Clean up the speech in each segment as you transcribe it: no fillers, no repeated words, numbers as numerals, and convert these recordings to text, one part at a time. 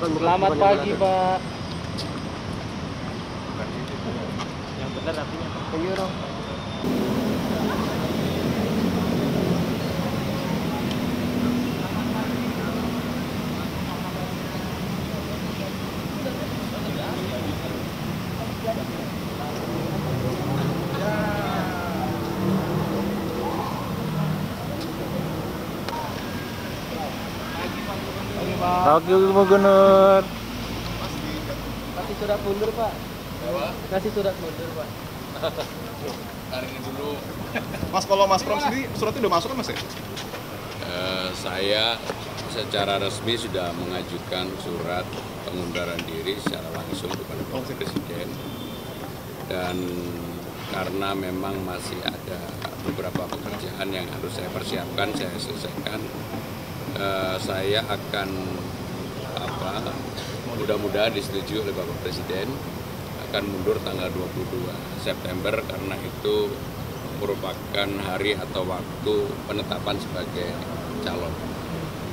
Selamat pagi, Pak. Yang benar artinya apa? Iya dong. Wakil Gubernur. Kasih surat mundur, Pak. Kasih surat mundur, Pak. Hari ini dulu. Mas, kalau Mas Pram sendiri suratnya udah masuk kan Mas ya? Saya secara resmi sudah mengajukan surat pengunduran diri secara langsung kepada Bapak Presiden. Dan karena memang masih ada beberapa pekerjaan yang harus saya persiapkan, saya selesaikan, saya akan mudah-mudahan disetujui oleh Bapak Presiden akan mundur tanggal 22 September karena itu merupakan hari atau waktu penetapan sebagai calon.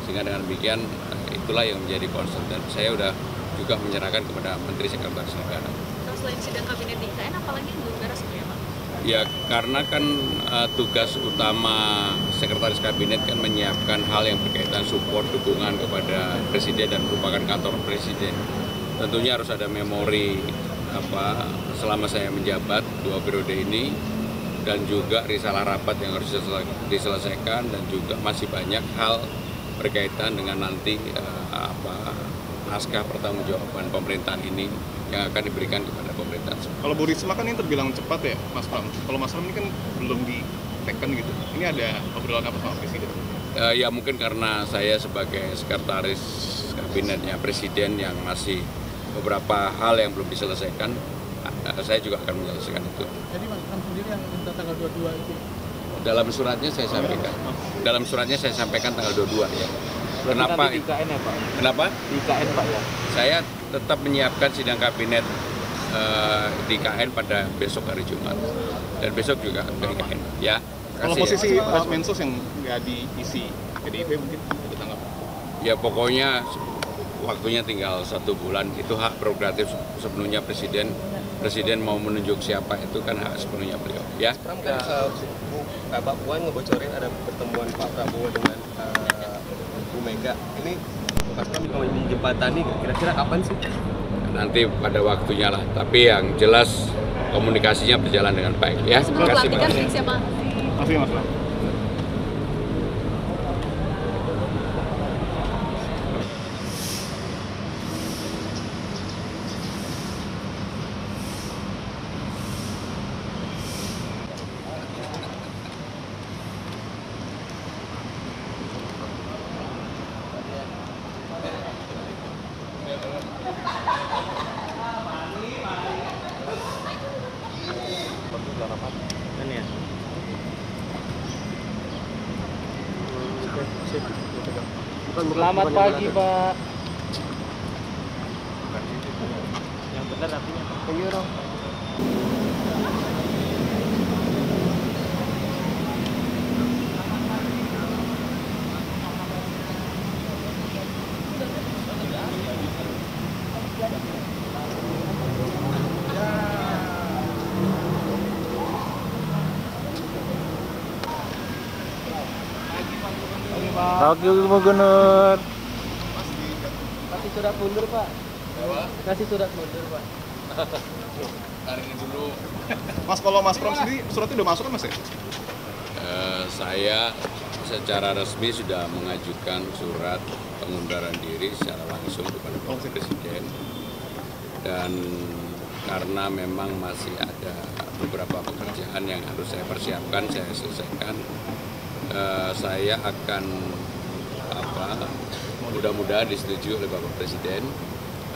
Sehingga dengan demikian itulah yang menjadi concern dan saya sudah juga menyerahkan kepada Menteri Sekretaris Negara. Selain sidang kabinet di IKN, apalagi yang belum beres ya, Pak? Ya, karena kan tugas utama Sekretaris Kabinet kan menyiapkan hal yang berkaitan support, dukungan kepada Presiden dan merupakan kantor Presiden. Tentunya harus ada memori selama saya menjabat 2 periode ini dan juga risalah rapat yang harus diselesaikan dan juga masih banyak hal berkaitan dengan nanti naskah pertanggungjawaban pemerintahan ini yang akan diberikan kepada pemerintahan. Kalau Bu Risma kan ini terbilang cepat ya Mas Pram. Kalau Mas Pram ini kan belum diteken gitu. Ini ada obrolan apa sama Presiden? Ya mungkin karena saya sebagai sekretaris kabinetnya Presiden yang masih beberapa hal yang belum diselesaikan, saya juga akan menyelesaikan itu. Jadi Mas Pram sendiri yang minta tanggal 22 itu? Dalam suratnya saya sampaikan. Dalam suratnya saya sampaikan tanggal 22 ya. Kenapa? Di IKN ya, Pak? Kenapa? Di IKN, Pak ya. Saya tetap menyiapkan sidang kabinet di IKN pada besok hari Jumat dan besok juga ke IKN. Ya. Kalau Kasih, posisi ya. Pak Mensos yang nggak diisi PDIP mungkin ada tanggapan? Ya pokoknya waktunya tinggal 1 bulan, itu hak prerogatif sepenuhnya Presiden. Presiden mau menunjuk siapa itu kan hak sepenuhnya beliau. Ya. Pram kan Pak Puan ngebocorin ada pertemuan Pak Prabowo dengan Bu Mega. Ini Mas Pram juga menjembatani, kira-kira kapan sih? Nanti pada waktunya lah. Tapi yang jelas komunikasinya berjalan dengan baik. Ya. Sebelum Terima kasih, pelantikan Pak. fix ya, Pak? Masih Mas Pram. Ini ya. Selamat pagi, Pak. Yang benar artinya apa? Iya dong. Wakil Gubernur. Kasih surat mundur, Pak. Kasih surat mundur, Pak. Hari ini dulu. Mas, kalau Mas Pram sendiri suratnya udah masuk kan Mas ya? Saya secara resmi sudah mengajukan surat pengunduran diri secara langsung kepada Bapak Presiden. Dan karena memang masih ada beberapa pekerjaan yang harus saya persiapkan, saya selesaikan, saya akan mudah-mudahan disetujui oleh Bapak Presiden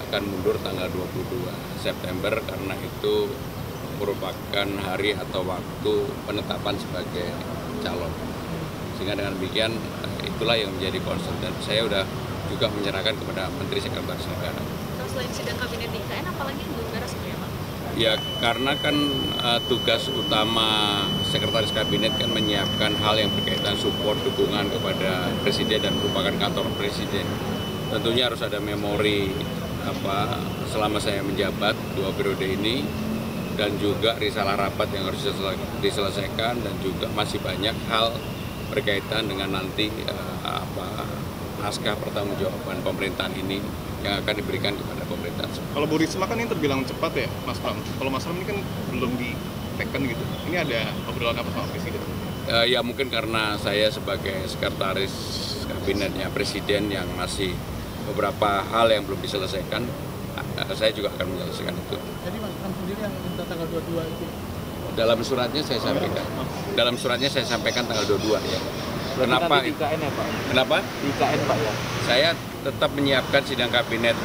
akan mundur tanggal 22 September karena itu merupakan hari atau waktu penetapan sebagai calon. Sehingga dengan demikian itulah yang menjadi concern dan saya sudah juga menyerahkan kepada Menteri Sekretaris Negara. Selain sidang kabinet di IKN, apalagi yang belum beres ya, Pak? Ya karena kan tugas utama Sekretaris Kabinet kan menyiapkan hal yang berkaitan support, dukungan kepada Presiden dan merupakan kantor Presiden. tentunya harus ada memori selama saya menjabat 2 periode ini, dan juga risalah rapat yang harus diselesaikan, dan juga masih banyak hal berkaitan dengan nanti naskah pertanggungjawaban pemerintahan ini yang akan diberikan kepada pemerintahan. Kalau Bu Risma kan ini terbilang cepat ya, Mas Pram. Kalau Mas Pram ini kan belum diteken gitu. Ini ada obrolan apa sama Presiden? Ya mungkin karena saya sebagai sekretaris kabinetnya Presiden yang masih beberapa hal yang belum diselesaikan, saya juga akan menyelesaikan itu. Jadi Mas Pram sendiri yang minta tanggal 22 itu? Dalam suratnya saya sampaikan. Dalam suratnya saya sampaikan tanggal 22 ya. Kenapa? Nanti di IKN ya Pak? Kenapa? Di IKN Pak ya? Saya tetap menyiapkan sidang kabinet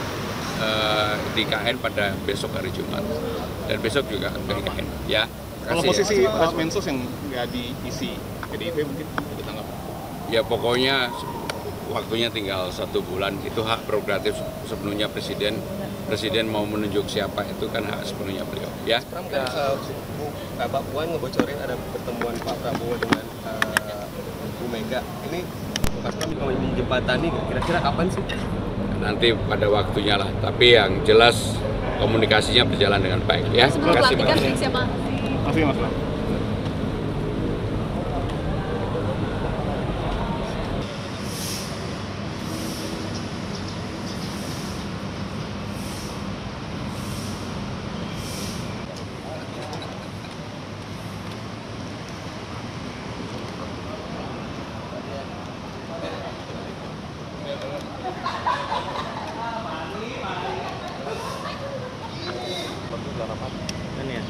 di IKN pada besok hari Jumat, dan besok juga ke IKN. Ya. Kalau Kasih posisi ya. Mensos yang nggak diisi PDIP mungkin ada tanggapan? Ya pokoknya waktunya tinggal 1 bulan, itu hak prerogatif sepenuhnya Presiden. Presiden mau menunjuk siapa itu kan hak sepenuhnya beliau. Ya. Pram kan Pak Puan ngebocorin ada pertemuan Pak Prabowo dengan Bu Mega. Ini Mas Pram juga menjembatani, kira-kira kapan sih? Nanti pada waktunya lah. Tapi yang jelas komunikasinya berjalan dengan baik. Ya. Sebelum Terima kasih, pelantikan Pak. fix ya Pak? Masih Mas Pram. Ini ya?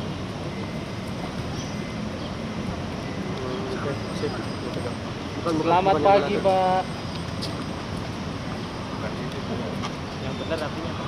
Selamat pagi Pak. Yang benar artinya Pak?